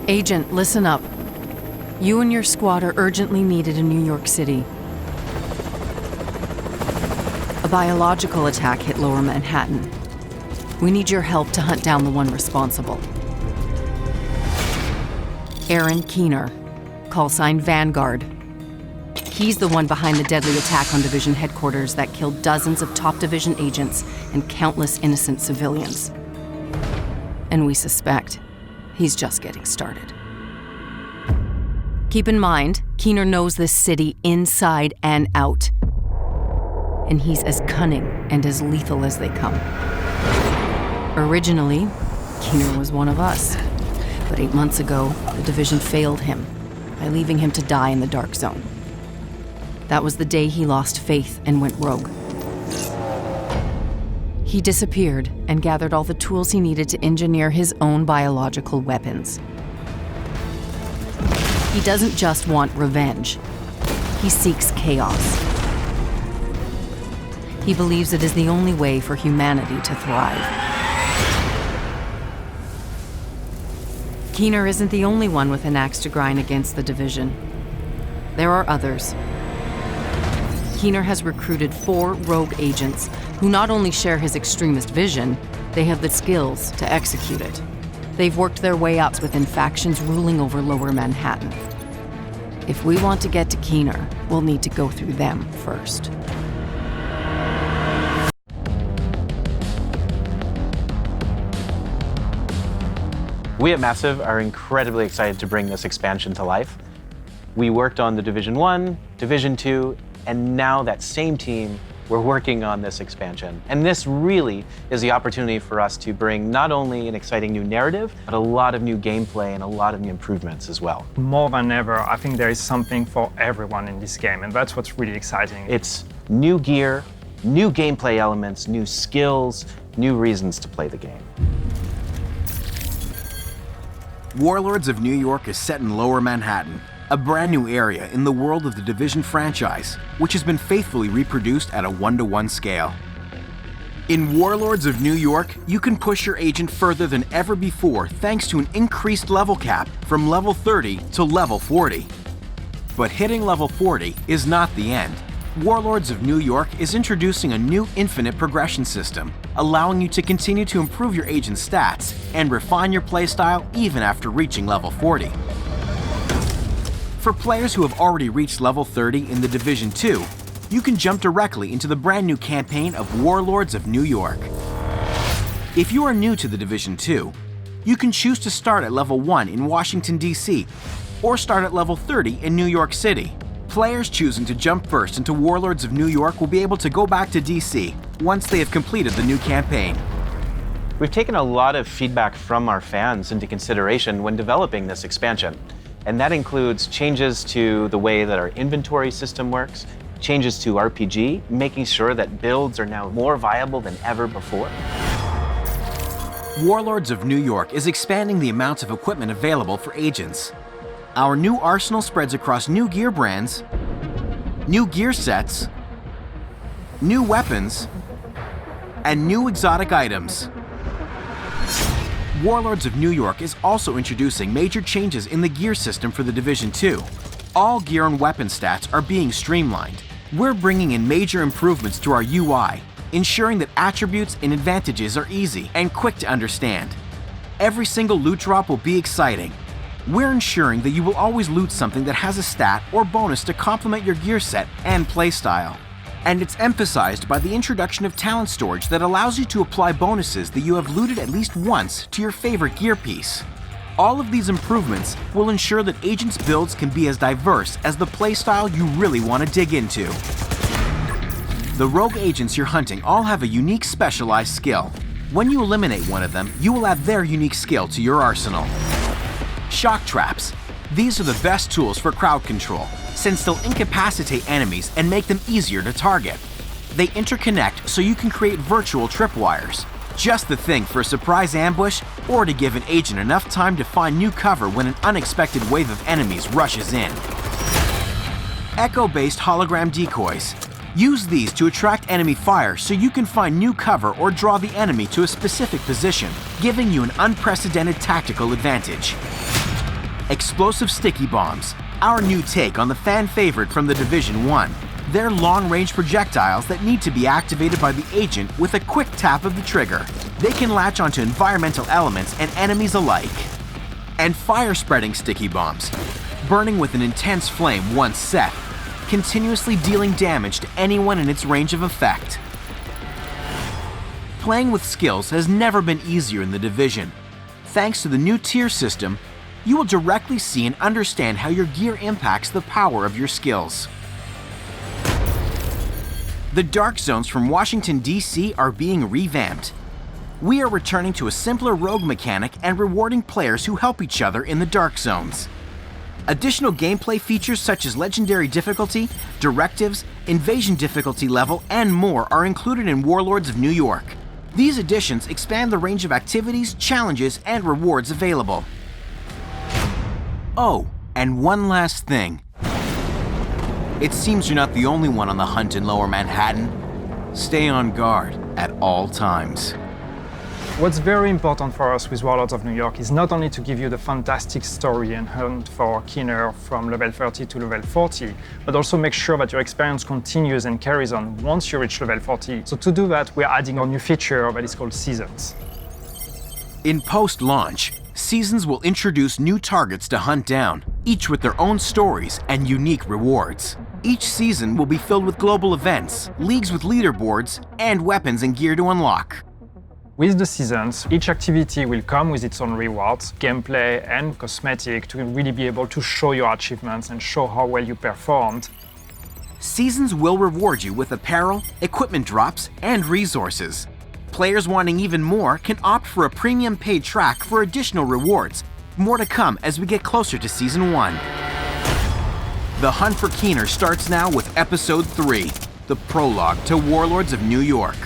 Agent, listen up. You and your squad are urgently needed in New York City. A biological attack hit Lower Manhattan. We need your help to hunt down the one responsible. Aaron Keener, call sign Vanguard. He's the one behind the deadly attack on Division headquarters that killed dozens of top Division agents and countless innocent civilians. And we suspect he's just getting started. Keep in mind, Keener knows this city inside and out. And he's as cunning and as lethal as they come. Originally, Keener was one of us. But 8 months ago, the Division failed him by leaving him to die in the Dark Zone. That was the day he lost faith and went rogue. He disappeared and gathered all the tools he needed to engineer his own biological weapons. He doesn't just want revenge. He seeks chaos. He believes it is the only way for humanity to thrive. Keener isn't the only one with an axe to grind against the Division. There are others. Keener has recruited 4 rogue agents who not only share his extremist vision, they have the skills to execute it. They've worked their way up within factions ruling over Lower Manhattan. If we want to get to Keener, we'll need to go through them first. We at Massive are incredibly excited to bring this expansion to life. We worked on the Division 1, Division 2, and now that same team, we're working on this expansion. And this really is the opportunity for us to bring not only an exciting new narrative, but a lot of new gameplay and a lot of new improvements as well. More than ever, I think there is something for everyone in this game, and that's what's really exciting. It's new gear, new gameplay elements, new skills, new reasons to play the game. Warlords of New York is set in Lower Manhattan, a brand new area in the world of the Division franchise, which has been faithfully reproduced at a 1-to-1 scale. In Warlords of New York, you can push your agent further than ever before thanks to an increased level cap from level 30 to level 40. But hitting level 40 is not the end. Warlords of New York is introducing a new infinite progression system, allowing you to continue to improve your agent's stats and refine your playstyle even after reaching level 40. For players who have already reached level 30 in the Division 2, you can jump directly into the brand new campaign of Warlords of New York. If you are new to the Division 2, you can choose to start at level 1 in Washington, D.C., or start at level 30 in New York City. Players choosing to jump first into Warlords of New York will be able to go back to DC once they have completed the new campaign. We've taken a lot of feedback from our fans into consideration when developing this expansion. And that includes changes to the way that our inventory system works, changes to RPG, making sure that builds are now more viable than ever before. Warlords of New York is expanding the amount of equipment available for agents. Our new arsenal spreads across new gear brands, new gear sets, new weapons, and new exotic items. Warlords of New York is also introducing major changes in the gear system for the Division 2. All gear and weapon stats are being streamlined. We're bringing in major improvements to our UI, ensuring that attributes and advantages are easy and quick to understand. Every single loot drop will be exciting. We're ensuring that you will always loot something that has a stat or bonus to complement your gear set and playstyle. And it's emphasized by the introduction of talent storage that allows you to apply bonuses that you have looted at least once to your favorite gear piece. All of these improvements will ensure that agents' builds can be as diverse as the playstyle you really want to dig into. The rogue agents you're hunting all have a unique specialized skill. When you eliminate one of them, you will add their unique skill to your arsenal. Shock traps. These are the best tools for crowd control, since they'll incapacitate enemies and make them easier to target. They interconnect so you can create virtual tripwires. Just the thing for a surprise ambush or to give an agent enough time to find new cover when an unexpected wave of enemies rushes in. Echo-based hologram decoys. Use these to attract enemy fire so you can find new cover or draw the enemy to a specific position, giving you an unprecedented tactical advantage. Explosive sticky bombs, our new take on the fan favorite from the Division 1. They're long-range projectiles that need to be activated by the agent with a quick tap of the trigger. They can latch onto environmental elements and enemies alike. And fire-spreading sticky bombs, burning with an intense flame once set, continuously dealing damage to anyone in its range of effect. Playing with skills has never been easier in the Division. Thanks to the new tier system, you will directly see and understand how your gear impacts the power of your skills. The Dark Zones from Washington, D.C. are being revamped. We are returning to a simpler rogue mechanic and rewarding players who help each other in the Dark Zones. Additional gameplay features such as legendary difficulty, directives, invasion difficulty level, and more are included in Warlords of New York. These additions expand the range of activities, challenges, and rewards available. Oh, and one last thing. It seems you're not the only one on the hunt in Lower Manhattan. Stay on guard at all times. What's very important for us with Warlords of New York is not only to give you the fantastic story and hunt for Keener from level 30 to level 40, but also make sure that your experience continues and carries on once you reach level 40. So to do that, we're adding a new feature that is called Seasons. In post-launch, Seasons will introduce new targets to hunt down, each with their own stories and unique rewards. Each season will be filled with global events, leagues with leaderboards, and weapons and gear to unlock. With the seasons, each activity will come with its own rewards, gameplay and cosmetic to really be able to show your achievements and show how well you performed. Seasons will reward you with apparel, equipment drops, and resources. Players wanting even more can opt for a premium paid track for additional rewards. More to come as we get closer to Season 1. The hunt for Keener starts now with Episode 3, the prologue to Warlords of New York.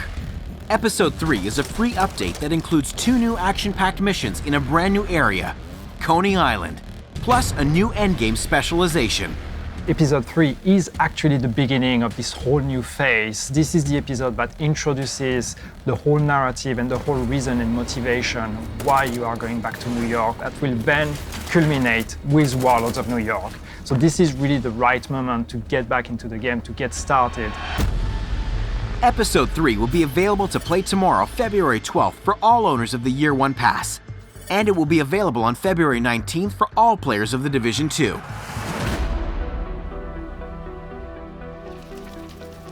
Episode 3 is a free update that includes 2 new action-packed missions in a brand new area, Coney Island, plus a new endgame specialization. Episode 3 is actually the beginning of this whole new phase. This is the episode that introduces the whole narrative and the whole reason and motivation why you are going back to New York that will then culminate with Warlords of New York. So this is really the right moment to get back into the game, to get started. Episode 3 will be available to play tomorrow, February 12th, for all owners of the Year 1 Pass. And it will be available on February 19th for all players of the Division 2.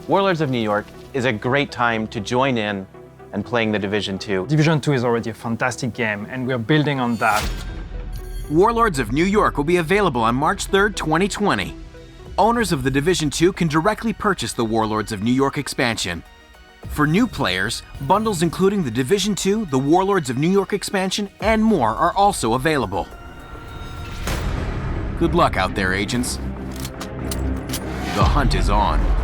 Warlords of New York is a great time to join in and playing the Division 2. Division 2 is already a fantastic game, and we're building on that. Warlords of New York will be available on March 3rd, 2020. Owners of the Division 2 can directly purchase the Warlords of New York expansion. For new players, bundles including the Division 2, the Warlords of New York expansion, and more are also available. Good luck out there, agents. The hunt is on.